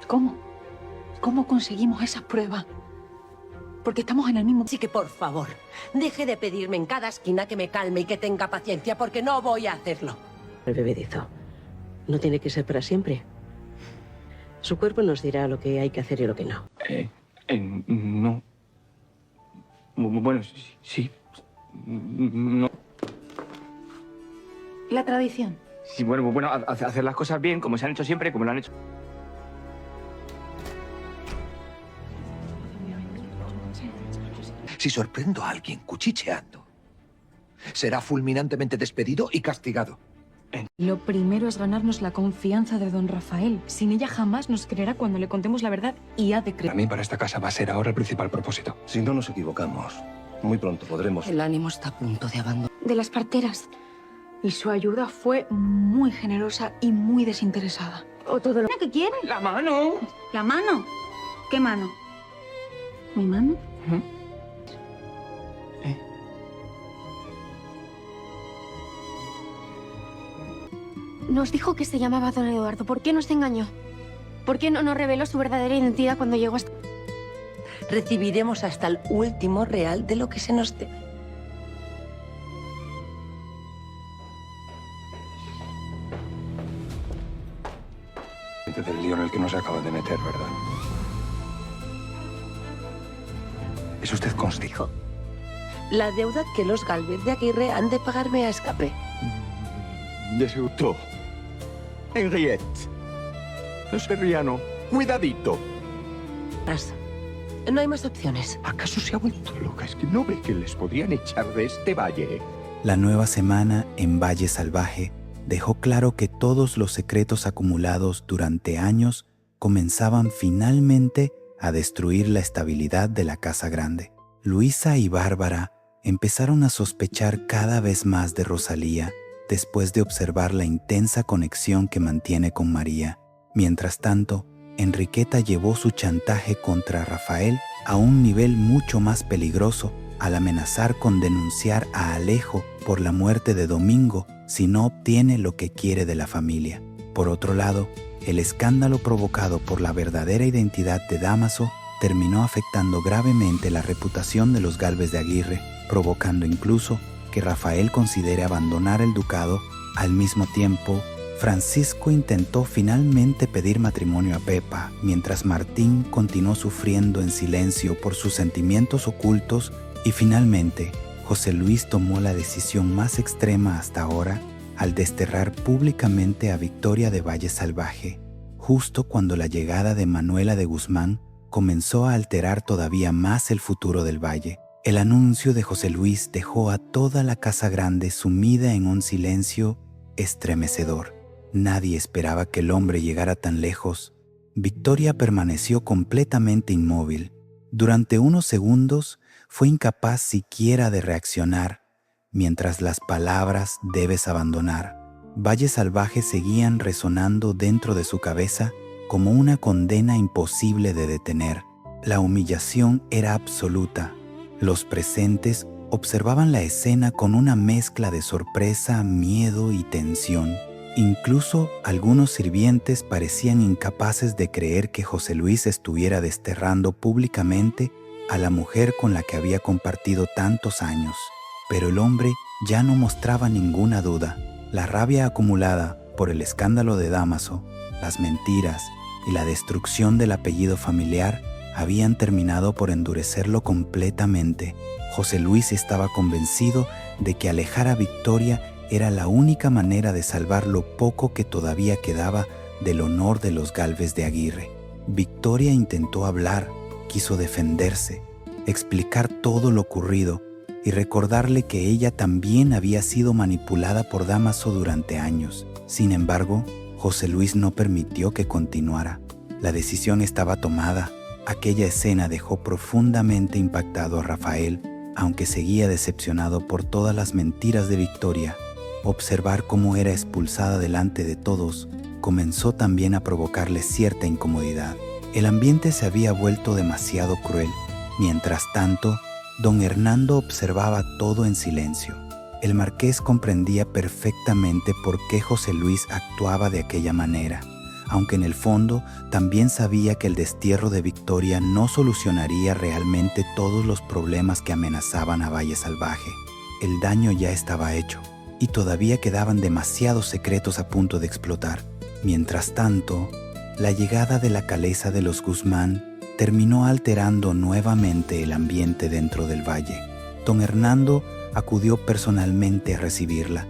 ¿Cómo? ¿Cómo conseguimos esas pruebas? Porque estamos en el mismo... Así que, por favor, deje de pedirme en cada esquina que me calme y que tenga paciencia, porque no voy a hacerlo. El bebedizo no tiene que ser para siempre. Su cuerpo nos dirá lo que hay que hacer y lo que no. No. Bueno, sí. No. La tradición. Sí, bueno, hacer las cosas bien, como se han hecho siempre, como lo han hecho. Si sorprendo a alguien cuchicheando, será fulminantemente despedido y castigado. Lo primero es ganarnos la confianza de don Rafael. Sin ella jamás nos creerá cuando le contemos la verdad y ha de creer. Para mí, para esta casa va a ser ahora el principal propósito. Si no nos equivocamos, muy pronto podremos... El ánimo está a punto de abandonar. De las parteras. Y su ayuda fue muy generosa y muy desinteresada. O todo lo... ¿Qué quiere? ¡La mano! ¿La mano? ¿Qué mano? ¿Mi mano? Nos dijo que se llamaba don Eduardo. ¿Por qué nos engañó? ¿Por qué no nos reveló su verdadera identidad cuando llegó hasta... Recibiremos hasta el último real de lo que se nos debe. Del lío en el que nos acaba de meter, ¿verdad? ¿Es usted consciente? La deuda que los Gálvez de Aguirre han de pagarme a escape. Deseutó. Henriette. No se ría, no. Cuidadito. No hay más opciones. ¿Acaso se ha vuelto loca? Es que no ve que les podrían echar de este valle. La nueva semana en Valle Salvaje dejó claro que todos los secretos acumulados durante años comenzaban finalmente a destruir la estabilidad de la Casa Grande. Luisa y Bárbara empezaron a sospechar cada vez más de Rosalía después de observar la intensa conexión que mantiene con María. Mientras tanto, Enriqueta llevó su chantaje contra Rafael a un nivel mucho más peligroso al amenazar con denunciar a Alejo por la muerte de Domingo si no obtiene lo que quiere de la familia. Por otro lado, el escándalo provocado por la verdadera identidad de Dámaso terminó afectando gravemente la reputación de los Gálvez de Aguirre, provocando incluso que Rafael considere abandonar el ducado. Al mismo tiempo, Francisco intentó finalmente pedir matrimonio a Pepa, mientras Martín continuó sufriendo en silencio por sus sentimientos ocultos, y finalmente, José Luis tomó la decisión más extrema hasta ahora al desterrar públicamente a Victoria de Valle Salvaje, justo cuando la llegada de Manuela de Guzmán comenzó a alterar todavía más el futuro del valle. El anuncio de José Luis dejó a toda la Casa Grande sumida en un silencio estremecedor. Nadie esperaba que el hombre llegara tan lejos. Victoria permaneció completamente inmóvil. Durante unos segundos fue incapaz siquiera de reaccionar, mientras las palabras «debes abandonar» Valle Salvaje seguían resonando dentro de su cabeza como una condena imposible de detener. La humillación era absoluta. Los presentes observaban la escena con una mezcla de sorpresa, miedo y tensión. Incluso algunos sirvientes parecían incapaces de creer que José Luis estuviera desterrando públicamente a la mujer con la que había compartido tantos años. Pero el hombre ya no mostraba ninguna duda. La rabia acumulada por el escándalo de Dámaso, las mentiras y la destrucción del apellido familiar habían terminado por endurecerlo completamente. José Luis estaba convencido de que alejar a Victoria era la única manera de salvar lo poco que todavía quedaba del honor de los Gálvez de Aguirre. Victoria intentó hablar, quiso defenderse, explicar todo lo ocurrido y recordarle que ella también había sido manipulada por Dámaso durante años. Sin embargo, José Luis no permitió que continuara. La decisión estaba tomada. Aquella escena dejó profundamente impactado a Rafael, aunque seguía decepcionado por todas las mentiras de Victoria. Observar cómo era expulsada delante de todos comenzó también a provocarle cierta incomodidad. El ambiente se había vuelto demasiado cruel. Mientras tanto, don Hernando observaba todo en silencio. El marqués comprendía perfectamente por qué José Luis actuaba de aquella manera. aunque en el fondo también sabía que el destierro de Victoria no solucionaría realmente todos los problemas que amenazaban a Valle Salvaje. El daño ya estaba hecho, y todavía quedaban demasiados secretos a punto de explotar. Mientras tanto, la llegada de la Calesa de los Guzmán terminó alterando nuevamente el ambiente dentro del valle. Don Hernando acudió personalmente a recibirla,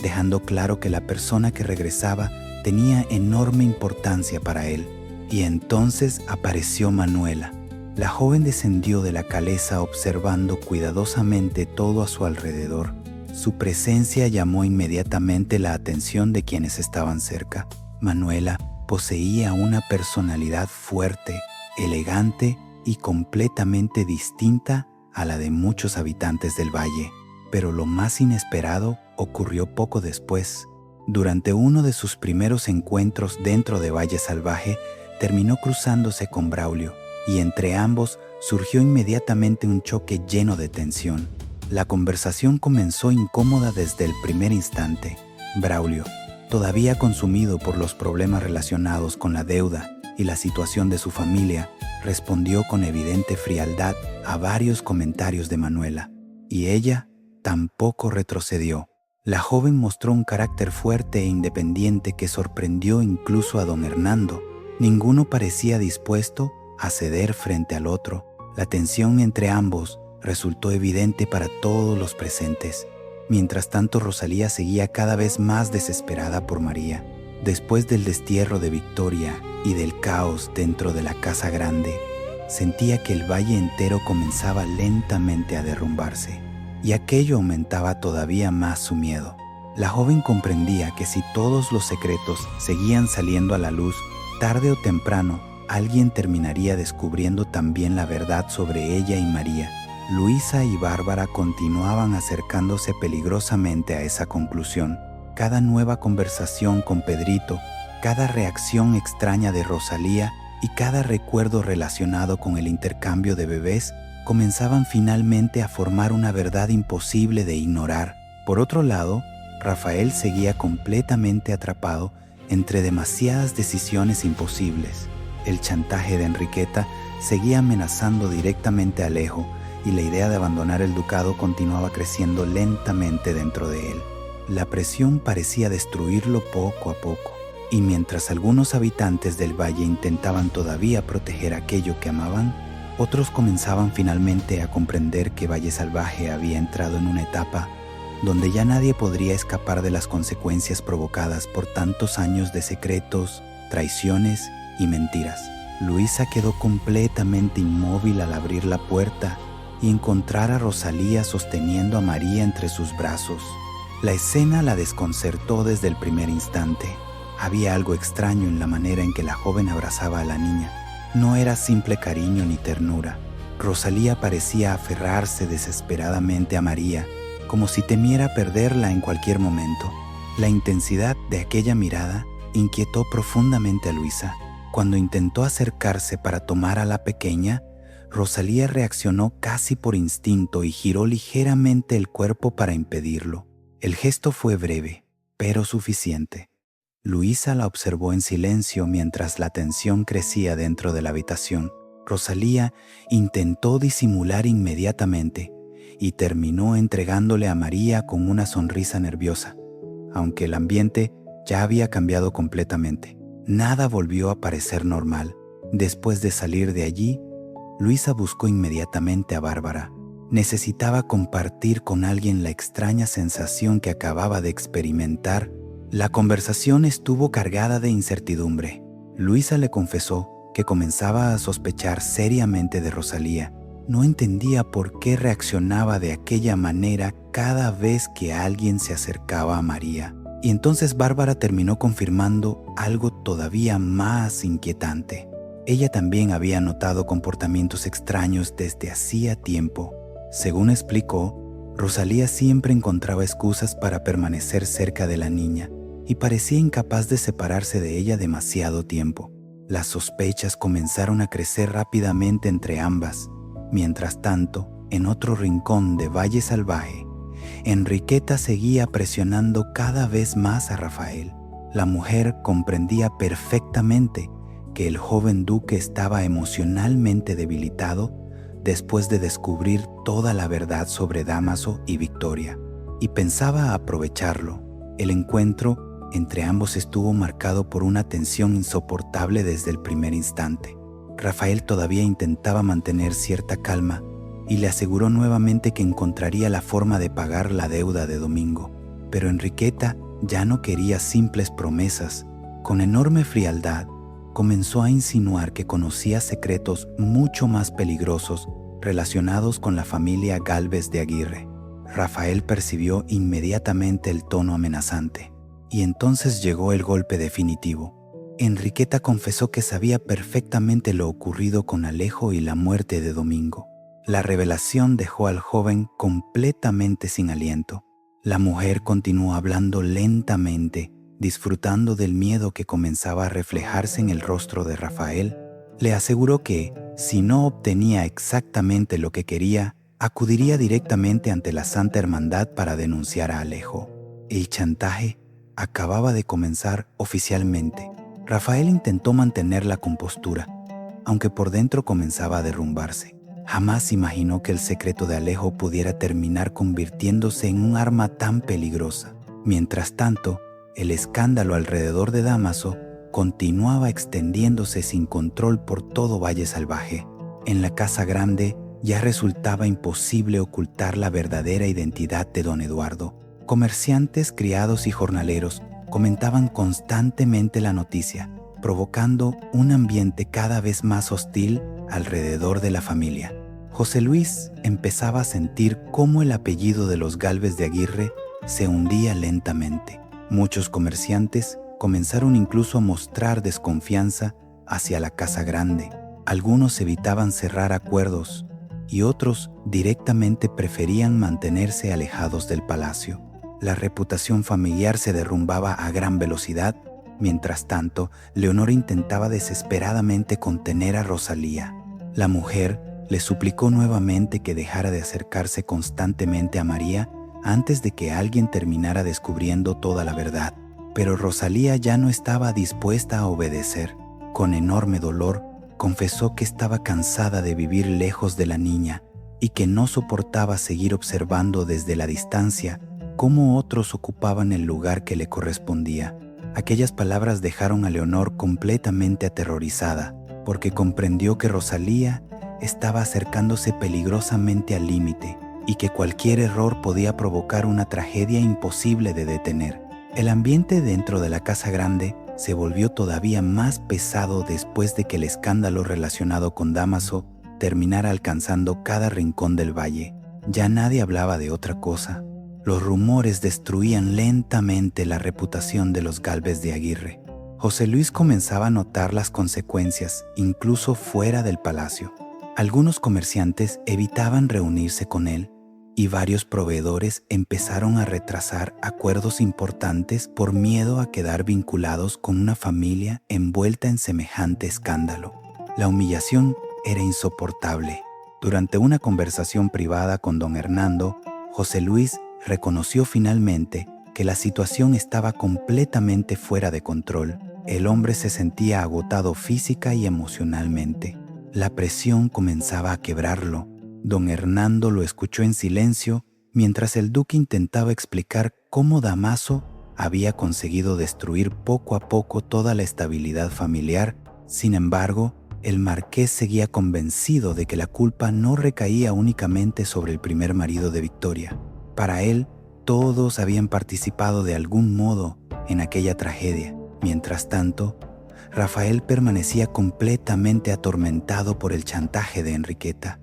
dejando claro que la persona que regresaba tenía enorme importancia para él. Y entonces apareció Manuela. La joven descendió de la calesa observando cuidadosamente todo a su alrededor. Su presencia llamó inmediatamente la atención de quienes estaban cerca. Manuela poseía una personalidad fuerte, elegante y completamente distinta a la de muchos habitantes del valle. Pero lo más inesperado ocurrió poco después. Durante uno de sus primeros encuentros dentro de Valle Salvaje, terminó cruzándose con Braulio, y entre ambos surgió inmediatamente un choque lleno de tensión. La conversación comenzó incómoda desde el primer instante. Braulio, todavía consumido por los problemas relacionados con la deuda y la situación de su familia, respondió con evidente frialdad a varios comentarios de Manuela, y ella tampoco retrocedió. La joven mostró un carácter fuerte e independiente que sorprendió incluso a don Hernando. Ninguno parecía dispuesto a ceder frente al otro. La tensión entre ambos resultó evidente para todos los presentes. Mientras tanto, Rosalía seguía cada vez más desesperada por María. Después del destierro de Victoria y del caos dentro de la casa grande, sentía que el valle entero comenzaba lentamente a derrumbarse, y aquello aumentaba todavía más su miedo. La joven comprendía que si todos los secretos seguían saliendo a la luz, tarde o temprano, alguien terminaría descubriendo también la verdad sobre ella y María. Luisa y Bárbara continuaban acercándose peligrosamente a esa conclusión. Cada nueva conversación con Pedrito, cada reacción extraña de Rosalía y cada recuerdo relacionado con el intercambio de bebés comenzaban finalmente a formar una verdad imposible de ignorar. Por otro lado, Rafael seguía completamente atrapado entre demasiadas decisiones imposibles. El chantaje de Enriqueta seguía amenazando directamente a Alejo, y la idea de abandonar el ducado continuaba creciendo lentamente dentro de él. La presión parecía destruirlo poco a poco, y mientras algunos habitantes del valle intentaban todavía proteger aquello que amaban, otros comenzaban finalmente a comprender que Valle Salvaje había entrado en una etapa donde ya nadie podría escapar de las consecuencias provocadas por tantos años de secretos, traiciones y mentiras. Luisa quedó completamente inmóvil al abrir la puerta y encontrar a Rosalía sosteniendo a María entre sus brazos. La escena la desconcertó desde el primer instante. Había algo extraño en la manera en que la joven abrazaba a la niña. No era simple cariño ni ternura. Rosalía parecía aferrarse desesperadamente a María, como si temiera perderla en cualquier momento. La intensidad de aquella mirada inquietó profundamente a Luisa. Cuando intentó acercarse para tomar a la pequeña, Rosalía reaccionó casi por instinto y giró ligeramente el cuerpo para impedirlo. El gesto fue breve, pero suficiente. Luisa la observó en silencio mientras la tensión crecía dentro de la habitación. Rosalía intentó disimular inmediatamente y terminó entregándole a María con una sonrisa nerviosa, aunque el ambiente ya había cambiado completamente. Nada volvió a parecer normal. Después de salir de allí, Luisa buscó inmediatamente a Bárbara. Necesitaba compartir con alguien la extraña sensación que acababa de experimentar. La conversación estuvo cargada de incertidumbre. Luisa le confesó que comenzaba a sospechar seriamente de Rosalía. No entendía por qué reaccionaba de aquella manera cada vez que alguien se acercaba a María. Y entonces Bárbara terminó confirmando algo todavía más inquietante. Ella también había notado comportamientos extraños desde hacía tiempo. Según explicó, Rosalía siempre encontraba excusas para permanecer cerca de la niña y parecía incapaz de separarse de ella demasiado tiempo. Las sospechas comenzaron a crecer rápidamente entre ambas. Mientras tanto, en otro rincón de Valle Salvaje, Enriqueta seguía presionando cada vez más a Rafael. La mujer comprendía perfectamente que el joven duque estaba emocionalmente debilitado después de descubrir toda la verdad sobre Dámaso y Victoria, y pensaba aprovecharlo. El encuentro entre ambos estuvo marcado por una tensión insoportable desde el primer instante. Rafael todavía intentaba mantener cierta calma y le aseguró nuevamente que encontraría la forma de pagar la deuda de Domingo. Pero Enriqueta ya no quería simples promesas. Con enorme frialdad, comenzó a insinuar que conocía secretos mucho más peligrosos relacionados con la familia Gálvez de Aguirre. Rafael percibió inmediatamente el tono amenazante, y entonces llegó el golpe definitivo. Enriqueta confesó que sabía perfectamente lo ocurrido con Alejo y la muerte de Domingo. La revelación dejó al joven completamente sin aliento. La mujer continuó hablando lentamente, disfrutando del miedo que comenzaba a reflejarse en el rostro de Rafael. Le aseguró que, si no obtenía exactamente lo que quería, acudiría directamente ante la Santa Hermandad para denunciar a Alejo. El chantaje acababa de comenzar oficialmente. Rafael intentó mantener la compostura, aunque por dentro comenzaba a derrumbarse. Jamás imaginó que el secreto de Alejo pudiera terminar convirtiéndose en un arma tan peligrosa. Mientras tanto, el escándalo alrededor de Dámaso continuaba extendiéndose sin control por todo Valle Salvaje. En la Casa Grande ya resultaba imposible ocultar la verdadera identidad de don Eduardo. Comerciantes, criados y jornaleros comentaban constantemente la noticia, provocando un ambiente cada vez más hostil alrededor de la familia. José Luis empezaba a sentir cómo el apellido de los Gálvez de Aguirre se hundía lentamente. Muchos comerciantes comenzaron incluso a mostrar desconfianza hacia la Casa Grande. Algunos evitaban cerrar acuerdos y otros directamente preferían mantenerse alejados del palacio. La reputación familiar se derrumbaba a gran velocidad. Mientras tanto, Leonor intentaba desesperadamente contener a Rosalía. La mujer le suplicó nuevamente que dejara de acercarse constantemente a María antes de que alguien terminara descubriendo toda la verdad. Pero Rosalía ya no estaba dispuesta a obedecer. Con enorme dolor, confesó que estaba cansada de vivir lejos de la niña y que no soportaba seguir observando desde la distancia cómo otros ocupaban el lugar que le correspondía. Aquellas palabras dejaron a Leonor completamente aterrorizada, porque comprendió que Rosalía estaba acercándose peligrosamente al límite y que cualquier error podía provocar una tragedia imposible de detener. El ambiente dentro de la Casa Grande se volvió todavía más pesado después de que el escándalo relacionado con Dámaso terminara alcanzando cada rincón del valle. Ya nadie hablaba de otra cosa. Los rumores destruían lentamente la reputación de los Gálvez de Aguirre. José Luis comenzaba a notar las consecuencias, incluso fuera del palacio. Algunos comerciantes evitaban reunirse con él y varios proveedores empezaron a retrasar acuerdos importantes por miedo a quedar vinculados con una familia envuelta en semejante escándalo. La humillación era insoportable. Durante una conversación privada con don Hernando, José Luis reconoció finalmente que la situación estaba completamente fuera de control. El hombre se sentía agotado física y emocionalmente. La presión comenzaba a quebrarlo. Don Hernando lo escuchó en silencio mientras el duque intentaba explicar cómo Dámaso había conseguido destruir poco a poco toda la estabilidad familiar. Sin embargo, el marqués seguía convencido de que la culpa no recaía únicamente sobre el primer marido de Victoria. Para él, todos habían participado de algún modo en aquella tragedia. Mientras tanto, Rafael permanecía completamente atormentado por el chantaje de Enriqueta.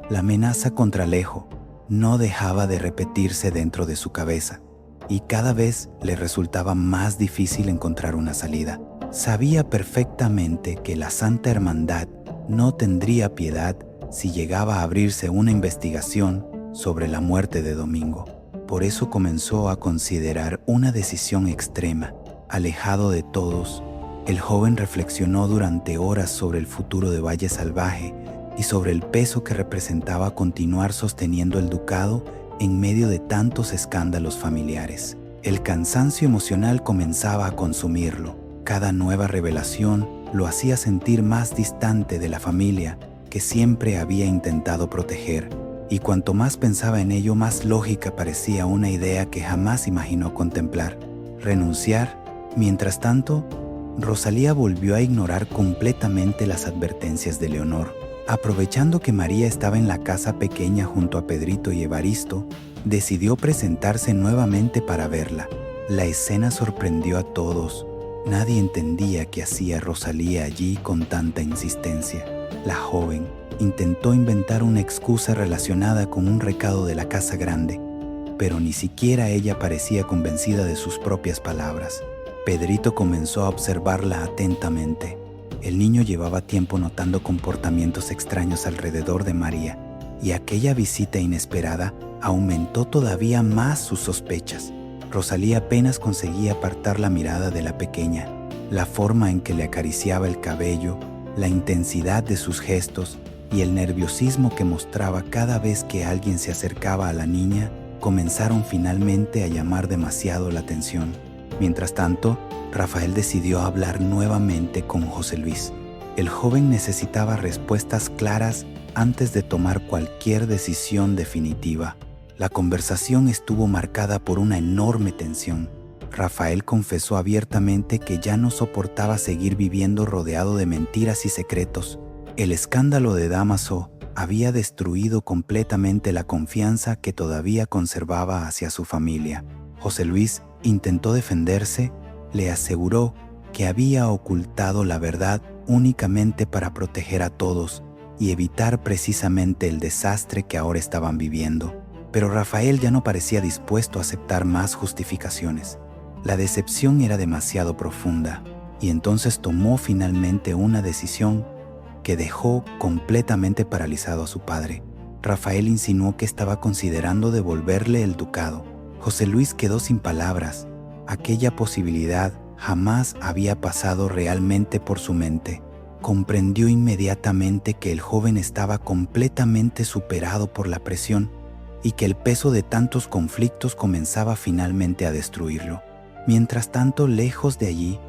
La amenaza contra Alejo no dejaba de repetirse dentro de su cabeza y cada vez le resultaba más difícil encontrar una salida. Sabía perfectamente que la Santa Hermandad no tendría piedad si llegaba a abrirse una investigación sobre la muerte de Domingo. Por eso comenzó a considerar una decisión extrema. Alejado de todos, el joven reflexionó durante horas sobre el futuro de Valle Salvaje y sobre el peso que representaba continuar sosteniendo el ducado en medio de tantos escándalos familiares. El cansancio emocional comenzaba a consumirlo. Cada nueva revelación lo hacía sentir más distante de la familia que siempre había intentado proteger, y cuanto más pensaba en ello, más lógica parecía una idea que jamás imaginó contemplar: renunciar. Mientras tanto, Rosalía volvió a ignorar completamente las advertencias de Leonor. Aprovechando que María estaba en la casa pequeña junto a Pedrito y Evaristo, decidió presentarse nuevamente para verla. La escena sorprendió a todos. Nadie entendía qué hacía Rosalía allí con tanta insistencia. La joven intentó inventar una excusa relacionada con un recado de la casa grande, pero ni siquiera ella parecía convencida de sus propias palabras. Pedrito comenzó a observarla atentamente. El niño llevaba tiempo notando comportamientos extraños alrededor de María, y aquella visita inesperada aumentó todavía más sus sospechas. Rosalía apenas conseguía apartar la mirada de la pequeña. La forma en que le acariciaba el cabello, la intensidad de sus gestos y el nerviosismo que mostraba cada vez que alguien se acercaba a la niña comenzaron finalmente a llamar demasiado la atención. Mientras tanto, Rafael decidió hablar nuevamente con José Luis. El joven necesitaba respuestas claras antes de tomar cualquier decisión definitiva. La conversación estuvo marcada por una enorme tensión. Rafael confesó abiertamente que ya no soportaba seguir viviendo rodeado de mentiras y secretos. El escándalo de Dámaso había destruido completamente la confianza que todavía conservaba hacia su familia. José Luis intentó defenderse, le aseguró que había ocultado la verdad únicamente para proteger a todos y evitar precisamente el desastre que ahora estaban viviendo. Pero Rafael ya no parecía dispuesto a aceptar más justificaciones. La decepción era demasiado profunda, y entonces tomó finalmente una decisión que dejó completamente paralizado a su padre. Rafael insinuó que estaba considerando devolverle el ducado. José Luis quedó sin palabras. Aquella posibilidad jamás había pasado realmente por su mente. Comprendió inmediatamente que el joven estaba completamente superado por la presión y que el peso de tantos conflictos comenzaba finalmente a destruirlo. Mientras tanto, lejos de allí,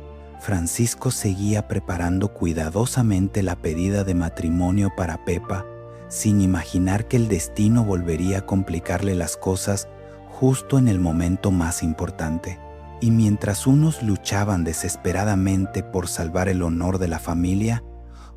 Francisco seguía preparando cuidadosamente la pedida de matrimonio para Pepa, sin imaginar que el destino volvería a complicarle las cosas justo en el momento más importante. Y mientras unos luchaban desesperadamente por salvar el honor de la familia,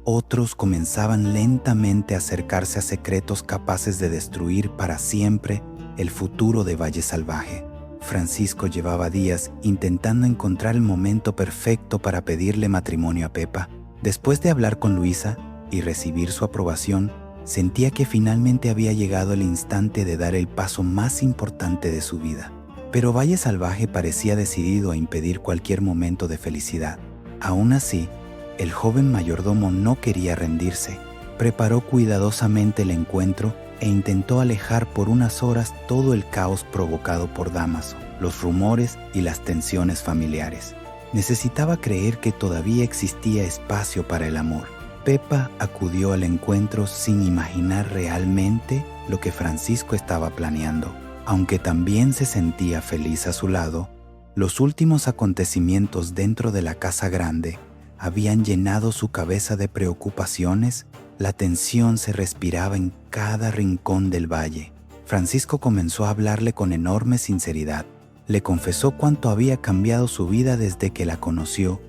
otros comenzaban lentamente a acercarse a secretos capaces de destruir para siempre el futuro de Valle Salvaje. Francisco llevaba días intentando encontrar el momento perfecto para pedirle matrimonio a Pepa. Después de hablar con Luisa y recibir su aprobación, sentía que finalmente había llegado el instante de dar el paso más importante de su vida. Pero Valle Salvaje parecía decidido a impedir cualquier momento de felicidad. Aún así, el joven mayordomo no quería rendirse. Preparó cuidadosamente el encuentro e intentó alejar por unas horas todo el caos provocado por Dámaso, los rumores y las tensiones familiares. Necesitaba creer que todavía existía espacio para el amor. Pepa acudió al encuentro sin imaginar realmente lo que Francisco estaba planeando. Aunque también se sentía feliz a su lado, los últimos acontecimientos dentro de la casa grande habían llenado su cabeza de preocupaciones. La tensión se respiraba en cada rincón del valle. Francisco comenzó a hablarle con enorme sinceridad. Le confesó cuánto había cambiado su vida desde que la conoció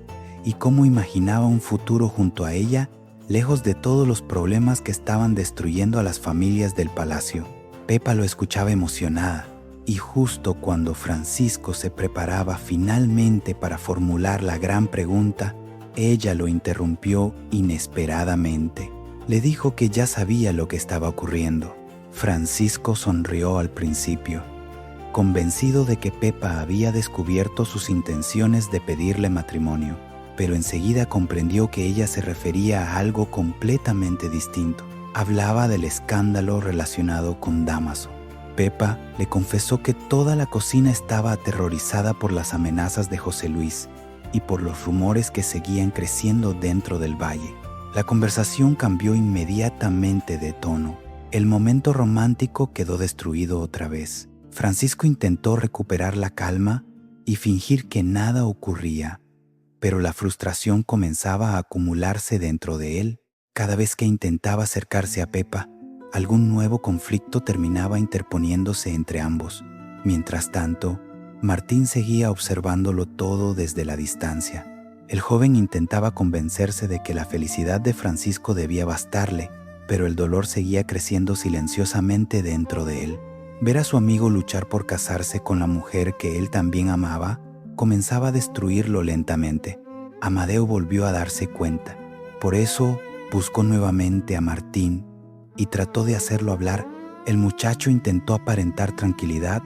y cómo imaginaba un futuro junto a ella, lejos de todos los problemas que estaban destruyendo a las familias del palacio. Pepa lo escuchaba emocionada, y justo cuando Francisco se preparaba finalmente para formular la gran pregunta, ella lo interrumpió inesperadamente. Le dijo que ya sabía lo que estaba ocurriendo. Francisco sonrió al principio, convencido de que Pepa había descubierto sus intenciones de pedirle matrimonio, pero enseguida comprendió que ella se refería a algo completamente distinto. Hablaba del escándalo relacionado con Dámaso. Pepa le confesó que toda la cocina estaba aterrorizada por las amenazas de José Luis y por los rumores que seguían creciendo dentro del valle. La conversación cambió inmediatamente de tono. El momento romántico quedó destruido otra vez. Francisco intentó recuperar la calma y fingir que nada ocurría, pero la frustración comenzaba a acumularse dentro de él. Cada vez que intentaba acercarse a Pepa, algún nuevo conflicto terminaba interponiéndose entre ambos. Mientras tanto, Martín seguía observándolo todo desde la distancia. El joven intentaba convencerse de que la felicidad de Francisco debía bastarle, pero el dolor seguía creciendo silenciosamente dentro de él. Ver a su amigo luchar por casarse con la mujer que él también amaba comenzaba a destruirlo lentamente. Amadeo volvió a darse cuenta. Por eso buscó nuevamente a Martín y trató de hacerlo hablar. El muchacho intentó aparentar tranquilidad,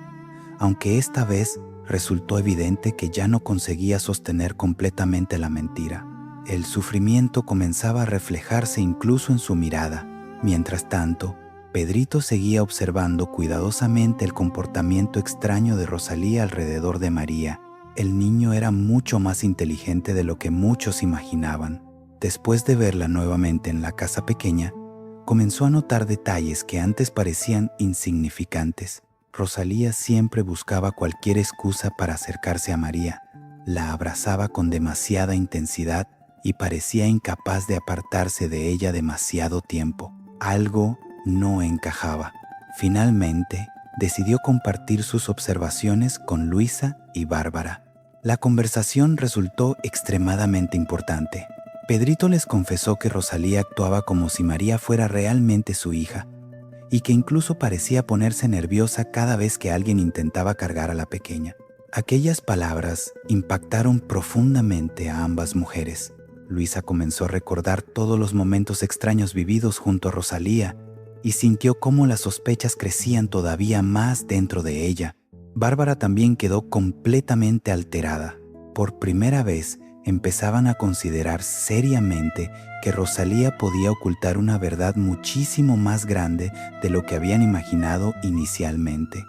aunque esta vez resultó evidente que ya no conseguía sostener completamente la mentira. El sufrimiento comenzaba a reflejarse incluso en su mirada. Mientras tanto, Pedrito seguía observando cuidadosamente el comportamiento extraño de Rosalía alrededor de María. El niño era mucho más inteligente de lo que muchos imaginaban. Después de verla nuevamente en la casa pequeña, comenzó a notar detalles que antes parecían insignificantes. Rosalía siempre buscaba cualquier excusa para acercarse a María. La abrazaba con demasiada intensidad y parecía incapaz de apartarse de ella demasiado tiempo. Algo no encajaba. Finalmente, decidió compartir sus observaciones con Luisa y Bárbara. La conversación resultó extremadamente importante. Pedrito les confesó que Rosalía actuaba como si María fuera realmente su hija y que incluso parecía ponerse nerviosa cada vez que alguien intentaba cargar a la pequeña. Aquellas palabras impactaron profundamente a ambas mujeres. Luisa comenzó a recordar todos los momentos extraños vividos junto a Rosalía y sintió cómo las sospechas crecían todavía más dentro de ella. Bárbara también quedó completamente alterada. Por primera vez empezaban a considerar seriamente que Rosalía podía ocultar una verdad muchísimo más grande de lo que habían imaginado inicialmente.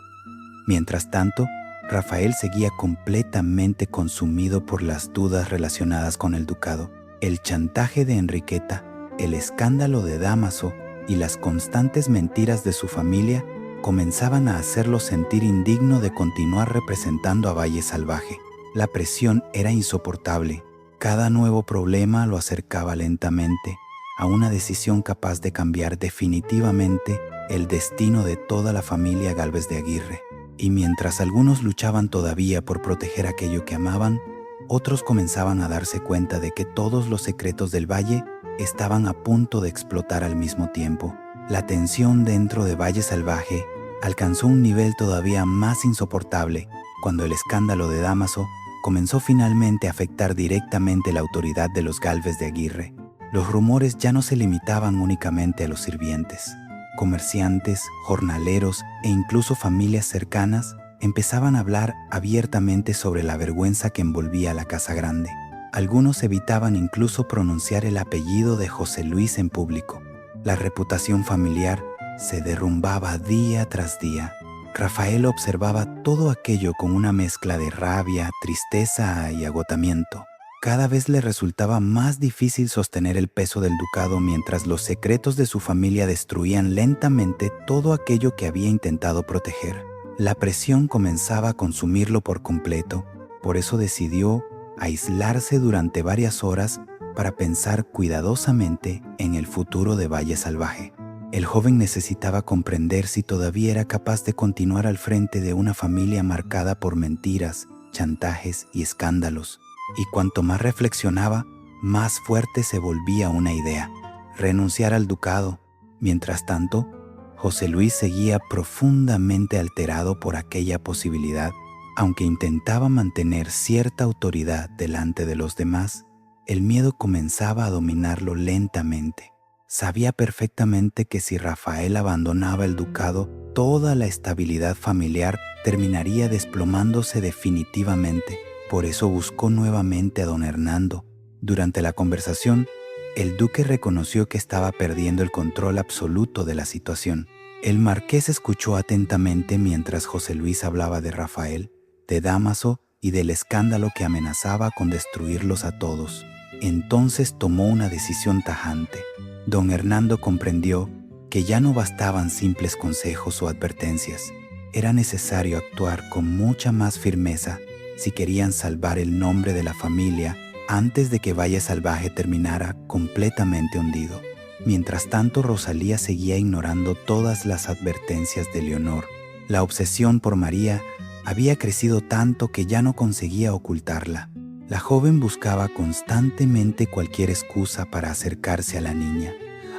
Mientras tanto, Rafael seguía completamente consumido por las dudas relacionadas con el ducado. El chantaje de Enriqueta, el escándalo de Dámaso y las constantes mentiras de su familia comenzaban a hacerlo sentir indigno de continuar representando a Valle Salvaje. La presión era insoportable. Cada nuevo problema lo acercaba lentamente a una decisión capaz de cambiar definitivamente el destino de toda la familia Gálvez de Aguirre. Y mientras algunos luchaban todavía por proteger aquello que amaban, otros comenzaban a darse cuenta de que todos los secretos del valle estaban a punto de explotar al mismo tiempo. La tensión dentro de Valle Salvaje alcanzó un nivel todavía más insoportable cuando el escándalo de Dámaso comenzó finalmente a afectar directamente la autoridad de los Gálvez de Aguirre. Los rumores ya no se limitaban únicamente a los sirvientes. Comerciantes, jornaleros e incluso familias cercanas empezaban a hablar abiertamente sobre la vergüenza que envolvía a la Casa Grande. Algunos evitaban incluso pronunciar el apellido de José Luis en público. La reputación familiar se derrumbaba día tras día. Rafael observaba todo aquello con una mezcla de rabia, tristeza y agotamiento. Cada vez le resultaba más difícil sostener el peso del ducado mientras los secretos de su familia destruían lentamente todo aquello que había intentado proteger. La presión comenzaba a consumirlo por completo. Por eso decidió aislarse durante varias horas para pensar cuidadosamente en el futuro de Valle Salvaje. El joven necesitaba comprender si todavía era capaz de continuar al frente de una familia marcada por mentiras, chantajes y escándalos. Y cuanto más reflexionaba, más fuerte se volvía una idea: renunciar al ducado. Mientras tanto, José Luis seguía profundamente alterado por aquella posibilidad. Aunque intentaba mantener cierta autoridad delante de los demás, el miedo comenzaba a dominarlo lentamente. Sabía perfectamente que si Rafael abandonaba el ducado, toda la estabilidad familiar terminaría desplomándose definitivamente. Por eso buscó nuevamente a don Hernando. Durante la conversación, el duque reconoció que estaba perdiendo el control absoluto de la situación. El marqués escuchó atentamente mientras José Luis hablaba de Rafael, de Dámaso y del escándalo que amenazaba con destruirlos a todos. Entonces tomó una decisión tajante. Don Hernando comprendió que ya no bastaban simples consejos o advertencias. Era necesario actuar con mucha más firmeza si querían salvar el nombre de la familia antes de que Valle Salvaje terminara completamente hundido. Mientras tanto, Rosalía seguía ignorando todas las advertencias de Leonor. La obsesión por María había crecido tanto que ya no conseguía ocultarla. La joven buscaba constantemente cualquier excusa para acercarse a la niña,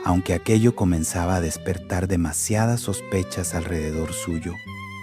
aunque aquello comenzaba a despertar demasiadas sospechas alrededor suyo.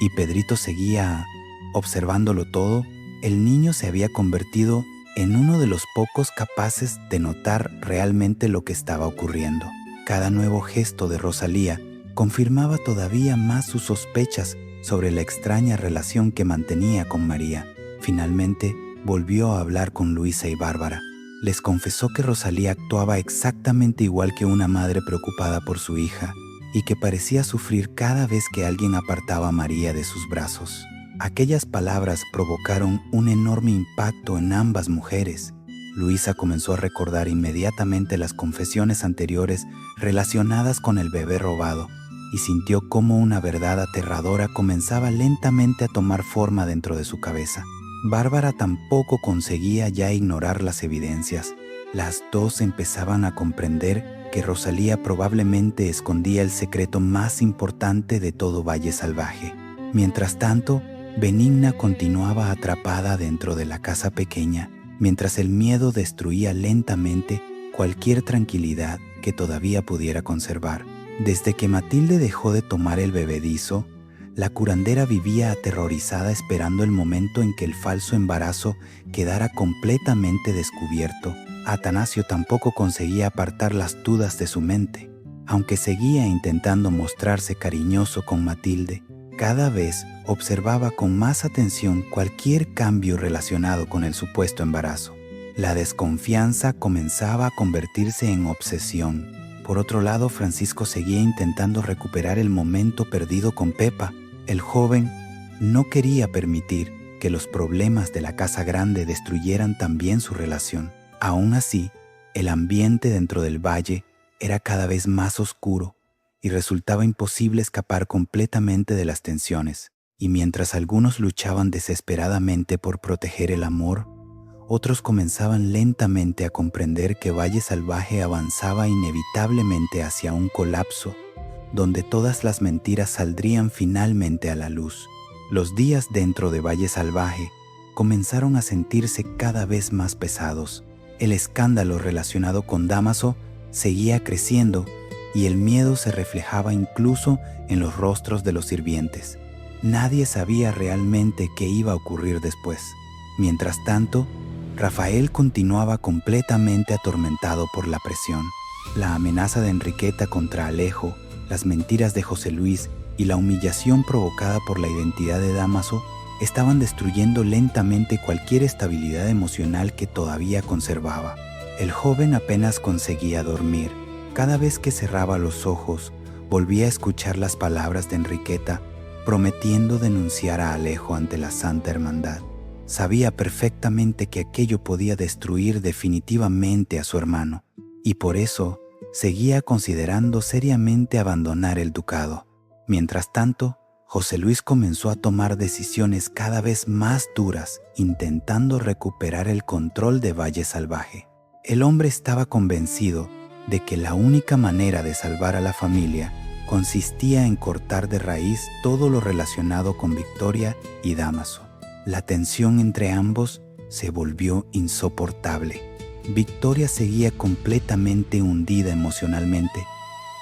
Y Pedrito seguía observándolo todo. El niño se había convertido en uno de los pocos capaces de notar realmente lo que estaba ocurriendo. Cada nuevo gesto de Rosalía confirmaba todavía más sus sospechas sobre la extraña relación que mantenía con María. Finalmente, volvió a hablar con Luisa y Bárbara. Les confesó que Rosalía actuaba exactamente igual que una madre preocupada por su hija y que parecía sufrir cada vez que alguien apartaba a María de sus brazos. Aquellas palabras provocaron un enorme impacto en ambas mujeres. Luisa comenzó a recordar inmediatamente las confesiones anteriores relacionadas con el bebé robado y sintió cómo una verdad aterradora comenzaba lentamente a tomar forma dentro de su cabeza. Bárbara tampoco conseguía ya ignorar las evidencias. Las dos empezaban a comprender que Rosalía probablemente escondía el secreto más importante de todo Valle Salvaje. Mientras tanto, Benigna continuaba atrapada dentro de la casa pequeña, mientras el miedo destruía lentamente cualquier tranquilidad que todavía pudiera conservar. Desde que Matilde dejó de tomar el bebedizo, la curandera vivía aterrorizada esperando el momento en que el falso embarazo quedara completamente descubierto. Atanasio tampoco conseguía apartar las dudas de su mente. Aunque seguía intentando mostrarse cariñoso con Matilde, cada vez observaba con más atención cualquier cambio relacionado con el supuesto embarazo. La desconfianza comenzaba a convertirse en obsesión. Por otro lado, Francisco seguía intentando recuperar el momento perdido con Pepa. El joven no quería permitir que los problemas de la casa grande destruyeran también su relación. Aún así, el ambiente dentro del valle era cada vez más oscuro y resultaba imposible escapar completamente de las tensiones. Y mientras algunos luchaban desesperadamente por proteger el amor, otros comenzaban lentamente a comprender que Valle Salvaje avanzaba inevitablemente hacia un colapso, donde todas las mentiras saldrían finalmente a la luz. Los días dentro de Valle Salvaje comenzaron a sentirse cada vez más pesados. El escándalo relacionado con Dámaso seguía creciendo y el miedo se reflejaba incluso en los rostros de los sirvientes. Nadie sabía realmente qué iba a ocurrir después. Mientras tanto, Rafael continuaba completamente atormentado por la presión. La amenaza de Enriqueta contra Alejo, las mentiras de José Luis y la humillación provocada por la identidad de Dámaso estaban destruyendo lentamente cualquier estabilidad emocional que todavía conservaba. El joven apenas conseguía dormir. Cada vez que cerraba los ojos, volvía a escuchar las palabras de Enriqueta, prometiendo denunciar a Alejo ante la Santa Hermandad. Sabía perfectamente que aquello podía destruir definitivamente a su hermano, y por eso seguía considerando seriamente abandonar el ducado. Mientras tanto, José Luis comenzó a tomar decisiones cada vez más duras, intentando recuperar el control de Valle Salvaje. El hombre estaba convencido de que la única manera de salvar a la familia consistía en cortar de raíz todo lo relacionado con Victoria y Dámaso. La tensión entre ambos se volvió insoportable. Victoria seguía completamente hundida emocionalmente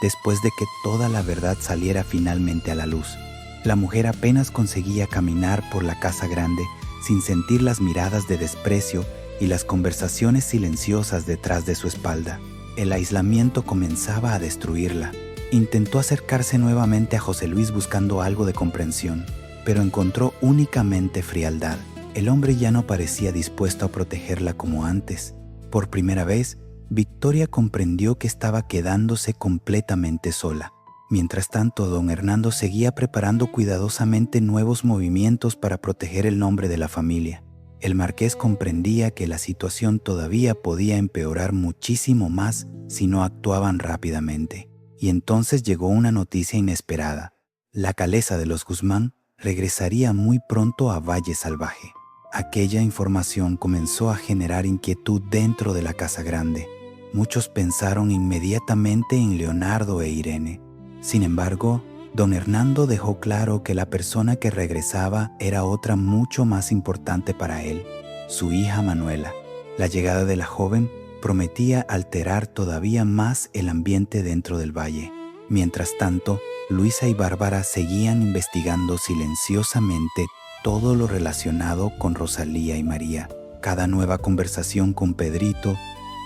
después de que toda la verdad saliera finalmente a la luz. La mujer apenas conseguía caminar por la casa grande sin sentir las miradas de desprecio y las conversaciones silenciosas detrás de su espalda. El aislamiento comenzaba a destruirla. Intentó acercarse nuevamente a José Luis buscando algo de comprensión, pero encontró únicamente frialdad. El hombre ya no parecía dispuesto a protegerla como antes. Por primera vez, Victoria comprendió que estaba quedándose completamente sola. Mientras tanto, don Hernando seguía preparando cuidadosamente nuevos movimientos para proteger el nombre de la familia. El marqués comprendía que la situación todavía podía empeorar muchísimo más si no actuaban rápidamente. Y entonces llegó una noticia inesperada. La calesa de los Guzmán regresaría muy pronto a Valle Salvaje. Aquella información comenzó a generar inquietud dentro de la casa grande. Muchos pensaron inmediatamente en Leonardo e Irene. Sin embargo, don Hernando dejó claro que la persona que regresaba era otra mucho más importante para él, su hija Manuela. La llegada de la joven prometía alterar todavía más el ambiente dentro del valle. Mientras tanto, Luisa y Bárbara seguían investigando silenciosamente todo lo relacionado con Rosalía y María. Cada nueva conversación con Pedrito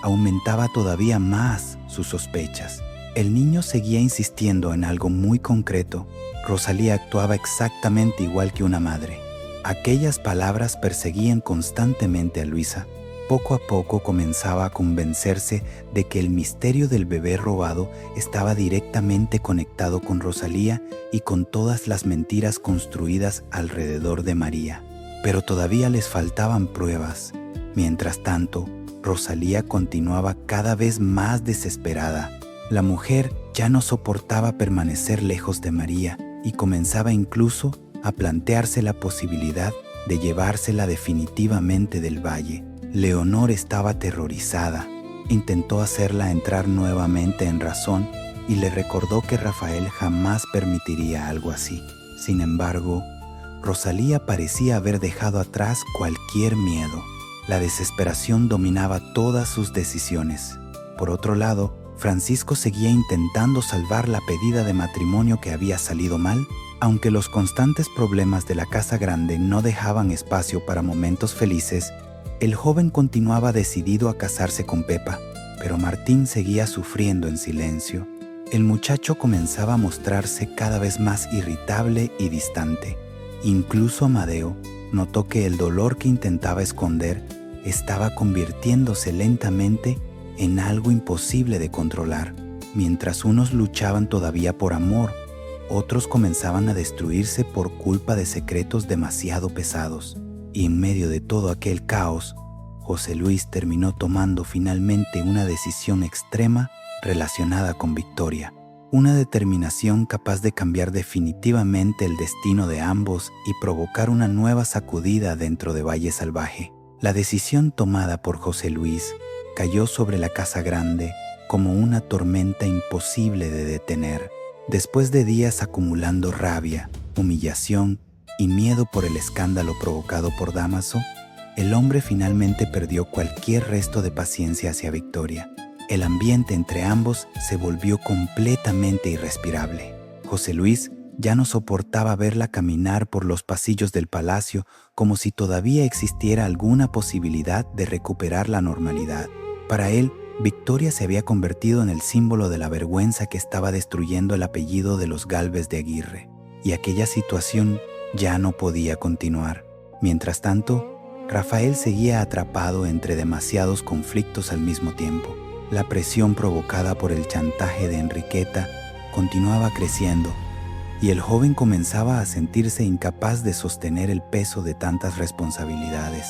aumentaba todavía más sus sospechas. El niño seguía insistiendo en algo muy concreto. Rosalía actuaba exactamente igual que una madre. Aquellas palabras perseguían constantemente a Luisa. Poco a poco comenzaba a convencerse de que el misterio del bebé robado estaba directamente conectado con Rosalía y con todas las mentiras construidas alrededor de María. Pero todavía les faltaban pruebas. Mientras tanto, Rosalía continuaba cada vez más desesperada. La mujer ya no soportaba permanecer lejos de María y comenzaba incluso a plantearse la posibilidad de llevársela definitivamente del valle. Leonor estaba aterrorizada. Intentó hacerla entrar nuevamente en razón y le recordó que Rafael jamás permitiría algo así. Sin embargo, Rosalía parecía haber dejado atrás cualquier miedo. La desesperación dominaba todas sus decisiones. Por otro lado, Francisco seguía intentando salvar la pedida de matrimonio que había salido mal. Aunque los constantes problemas de la casa grande no dejaban espacio para momentos felices, el joven continuaba decidido a casarse con Pepa, pero Martín seguía sufriendo en silencio. El muchacho comenzaba a mostrarse cada vez más irritable y distante. Incluso Amadeo notó que el dolor que intentaba esconder estaba convirtiéndose lentamente en algo imposible de controlar. Mientras unos luchaban todavía por amor, otros comenzaban a destruirse por culpa de secretos demasiado pesados. Y en medio de todo aquel caos, José Luis terminó tomando finalmente una decisión extrema relacionada con Victoria. Una determinación capaz de cambiar definitivamente el destino de ambos y provocar una nueva sacudida dentro de Valle Salvaje. La decisión tomada por José Luis cayó sobre la casa grande como una tormenta imposible de detener. Después de días acumulando rabia, humillación y miedo por el escándalo provocado por Dámaso, el hombre finalmente perdió cualquier resto de paciencia hacia Victoria. El ambiente entre ambos se volvió completamente irrespirable. José Luis ya no soportaba verla caminar por los pasillos del palacio como si todavía existiera alguna posibilidad de recuperar la normalidad. Para él, Victoria se había convertido en el símbolo de la vergüenza que estaba destruyendo el apellido de los Gálvez de Aguirre, y aquella situación ya no podía continuar. Mientras tanto, Rafael seguía atrapado entre demasiados conflictos al mismo tiempo. La presión provocada por el chantaje de Enriqueta continuaba creciendo, y el joven comenzaba a sentirse incapaz de sostener el peso de tantas responsabilidades.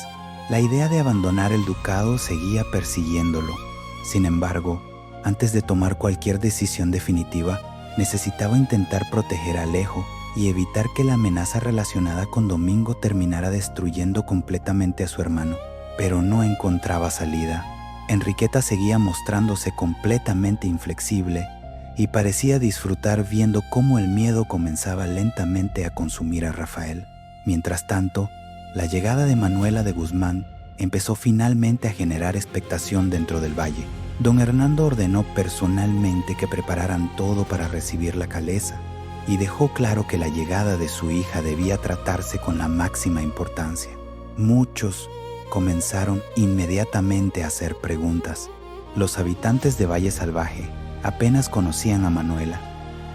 La idea de abandonar el ducado seguía persiguiéndolo. Sin embargo, antes de tomar cualquier decisión definitiva, necesitaba intentar proteger a Alejo y evitar que la amenaza relacionada con Domingo terminara destruyendo completamente a su hermano. Pero no encontraba salida. Enriqueta seguía mostrándose completamente inflexible y parecía disfrutar viendo cómo el miedo comenzaba lentamente a consumir a Rafael. Mientras tanto, la llegada de Manuela de Guzmán empezó finalmente a generar expectación dentro del valle. Don Hernando ordenó personalmente que prepararan todo para recibir la caleza y dejó claro que la llegada de su hija debía tratarse con la máxima importancia. Muchos comenzaron inmediatamente a hacer preguntas. Los habitantes de Valle Salvaje apenas conocían a Manuela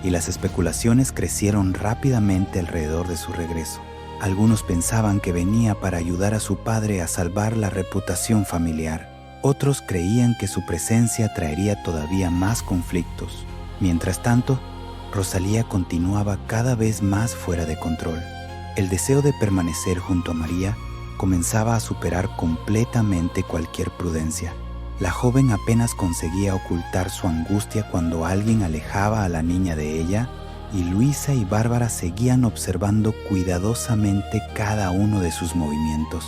y las especulaciones crecieron rápidamente alrededor de su regreso. Algunos pensaban que venía para ayudar a su padre a salvar la reputación familiar. Otros creían que su presencia traería todavía más conflictos. Mientras tanto, Rosalía continuaba cada vez más fuera de control. El deseo de permanecer junto a María comenzaba a superar completamente cualquier prudencia. La joven apenas conseguía ocultar su angustia cuando alguien alejaba a la niña de ella, y Luisa y Bárbara seguían observando cuidadosamente cada uno de sus movimientos.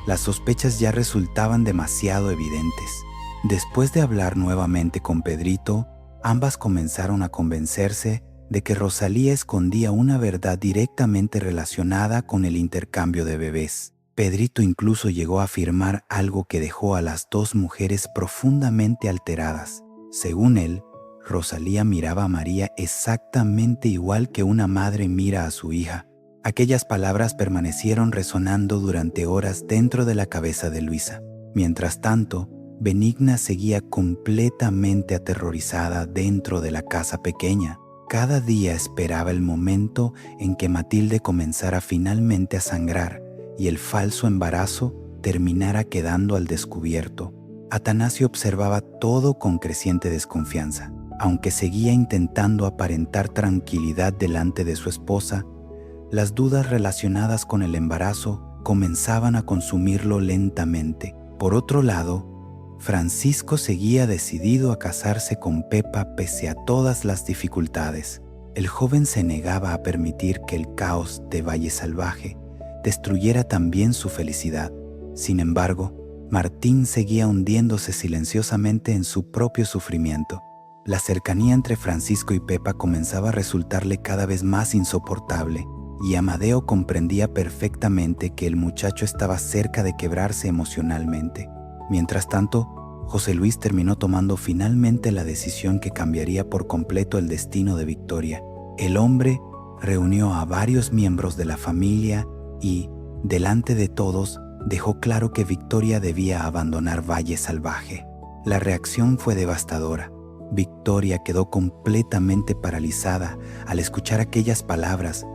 Las sospechas ya resultaban demasiado evidentes. Después de hablar nuevamente con Pedrito, ambas comenzaron a convencerse de que Rosalía escondía una verdad directamente relacionada con el intercambio de bebés. Pedrito incluso llegó a afirmar algo que dejó a las dos mujeres profundamente alteradas. Según él, Rosalía miraba a María exactamente igual que una madre mira a su hija. Aquellas palabras permanecieron resonando durante horas dentro de la cabeza de Luisa. Mientras tanto, Benigna seguía completamente aterrorizada dentro de la casa pequeña. Cada día esperaba el momento en que Matilde comenzara finalmente a sangrar y el falso embarazo terminara quedando al descubierto. Atanasio observaba todo con creciente desconfianza. Aunque seguía intentando aparentar tranquilidad delante de su esposa, las dudas relacionadas con el embarazo comenzaban a consumirlo lentamente. Por otro lado, Francisco seguía decidido a casarse con Pepa pese a todas las dificultades. El joven se negaba a permitir que el caos de Valle Salvaje destruyera también su felicidad. Sin embargo, Martín seguía hundiéndose silenciosamente en su propio sufrimiento. La cercanía entre Francisco y Pepa comenzaba a resultarle cada vez más insoportable, y Amadeo comprendía perfectamente que el muchacho estaba cerca de quebrarse emocionalmente. Mientras tanto, José Luis terminó tomando finalmente la decisión que cambiaría por completo el destino de Victoria. El hombre reunió a varios miembros de la familia y, delante de todos, dejó claro que Victoria debía abandonar Valle Salvaje. La reacción fue devastadora. Victoria quedó completamente paralizada al escuchar aquellas palabras.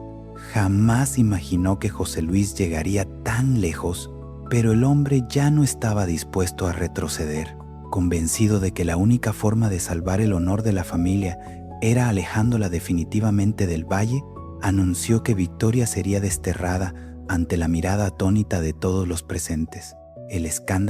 Jamás imaginó que José Luis llegaría tan lejos, pero el hombre ya no estaba dispuesto a retroceder. Convencido de que la única forma de salvar el honor de la familia era alejándola definitivamente del valle, anunció que Victoria sería desterrada ante la mirada atónita de todos los presentes. El escándalo